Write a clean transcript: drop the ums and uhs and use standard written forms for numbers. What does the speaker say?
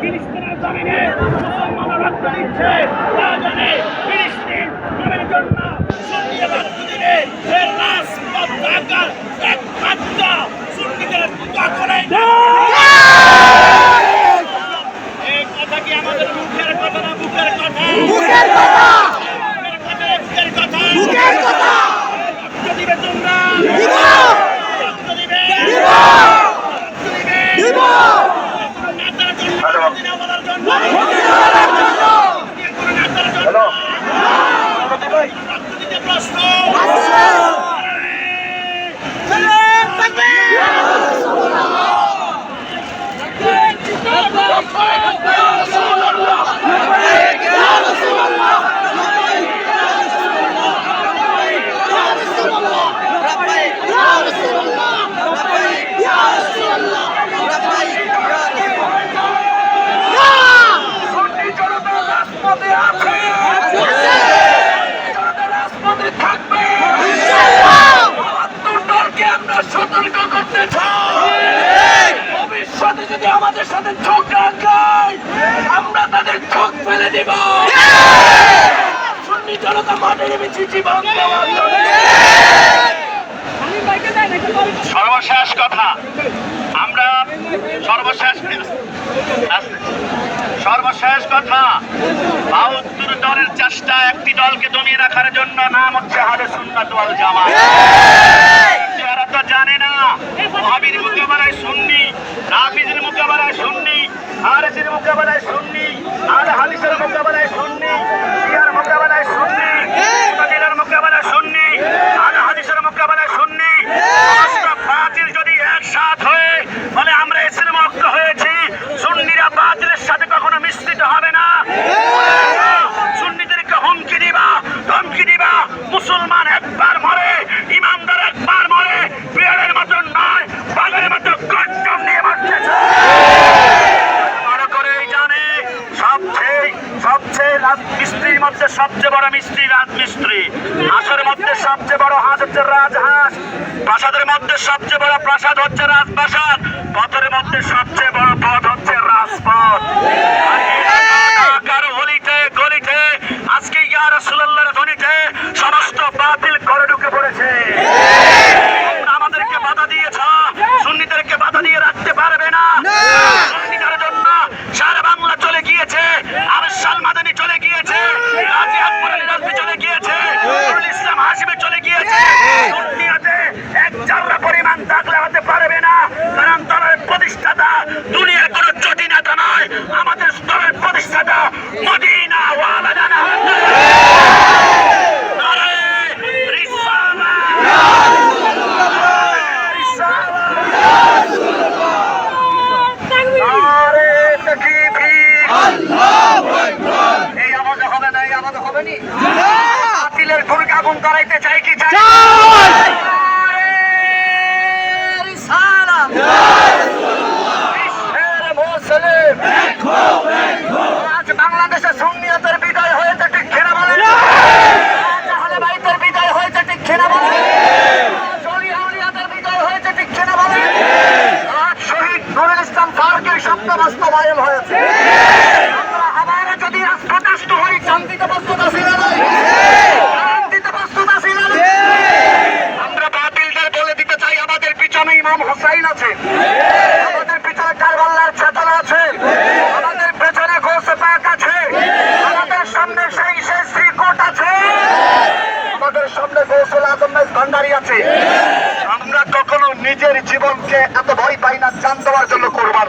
ফিলিস্তিনের জমিনে মুসলমানরা রক্ত দিচ্ছে, তা জানে ফিলিস্তিন নামের জন্য সুন্নিরা রক্ত দিলে এর রাজপথ থাকার একমাত্র সুন্নিদের কখনোই না। এই কথা কি আমাদের মুখের কথা না বুকের কথা? বুকের কথা, বুকের কথা, বুকের কথা। রক্ত দিবে তোমরা, রক্ত দিবে, রক্ত দিবে, নেতার জন্য, দিনাওয়ালার জন্য, কোন নেতার জন্য রক্ত দিতে প্রস্তুত। সতর্ক করতে চাই, ভবিষ্যতে যদি আমাদের সাথে চোখ রাখায় আমরা তাদের চোখ ফেলে দিব। সুন্নি জনতা মাঠে নেমেছি জীবন দেওয়ার জন্য। সর্বশেষ কথা, আমরা সর্বশেষ কথা, ৭২ দলের চেষ্টা একটি দলকে দমিয়ে রাখার জন্য, নাম হচ্ছে আহলে সুন্নাত ওয়াল জামাত। যারা তো জানে না, ওয়াহাবির মোকাবেলায় সুন্নি, রাফিজির মোকাবেলায় সুন্নি, আরএসির মোকাবেলায় সুন্নি, আহলে হাদিসের মোকাবেলায় সুন্নি, শিয়ার মোকাবেলায় সুন্নি, মুতাজিলার মোকাবেলায় সুন্নি, আহলে হাদিসের মোকাবেলায় সুন্নি। বাতিল যদি একসাথ হয়ে বলে আমরা এসের মুক্ত হয়েছি, সুন্নিরা বাতিলের সাথে কখনো মিশ্রিত হবে না। সুন্নিদেরকে হুমকি দিবা, ধমকি দিবা, মুসলমান একবার মরে, ইমানদার একবার মরে, বিড়ালের মতো নয়, বাঘের মতো গর্জন নিয়ে মরতেছে। মনে করেই জানে সবচেয়ে মিস্ত্রির মধ্যে সবচেয়ে বড় মিস্ত্রি রাজমিস্ত্রি, হাঁসের মধ্যে সবচেয়ে বড় হাঁস হচ্ছে রাজহাঁস, প্রাসাদের মধ্যে সবচেয়ে বড় প্রাসাদ হচ্ছে রাজপ্রাসাদ, পথের মধ্যে সবচেয়ে বড় পথ হচ্ছে রাজপথ। গলিতে গলিতে আজকে ইয়া রাসূলুল্লাহর ধ্বনিতে সমস্ত বাতিল ঘরে ঢুকে পড়েছে। আমাদেরকে বাধা দিয়েছ, সুন্নিদেরকে বাধা দিয়ে রাখতে পারবে না। সুন্নিদের জন্য সারা বাংলা চলে গিয়েছে, আরশাল মাদানী চলে গিয়েছে, গাজী আকবর আলী রাজভী চলে গিয়েছে, নুরুল ইসলাম হাশিমি চলে গিয়েছে। দুনিয়াতে এক জাররা পরিমাণ দাগলা হতে পারবে না, কারণ দলের প্রতিষ্ঠাতা দুনিয়ার কোন চটি নেতা নয়, আমাদের দলের প্রতিষ্ঠাতা মদিনা ওয়ালা জানা। বাতিলের ভূমিকা আগুন ধরাইতে চাই কি চাই? আজ বাংলাদেশের সুন্নিয়তের বিদায় হয়েছে, ঠিক কিনা বলেন? আহলে বাইতের বিদায় হয়েছে, ঠিক কিনা বলেন? শরীয়ত আউলিয়াদের বিদায় হয়েছে, ঠিক কিনা বলেন? আজ শহীদ নুরুল ইসলাম ফারুকীর স্বপ্ন বাস্তবায়ন হয়েছে। আমরা আবার যদি প্রতিষ্ঠিত হই, শান্তিতে প্রস্তুত আছি না? শান্তিতে প্রস্তুত আছি না? আমরা বাতিলদের বলে দিতে চাই, আমাদের পিছনে ইমাম হুসাইন আছে, আমাদের পিছনে কারবালার চেতনা আছে, আমাদের পেছনে গৌসে পাক আছে, আমাদের সামনে সেই শ্রীকোট আছে, আমাদের সামনে গৌসুল আজম ভান্ডারী আছে। আমরা কখনো নিজের জীবনকে এত ভয় পাই না, জান দেওয়ার জন্য করবার।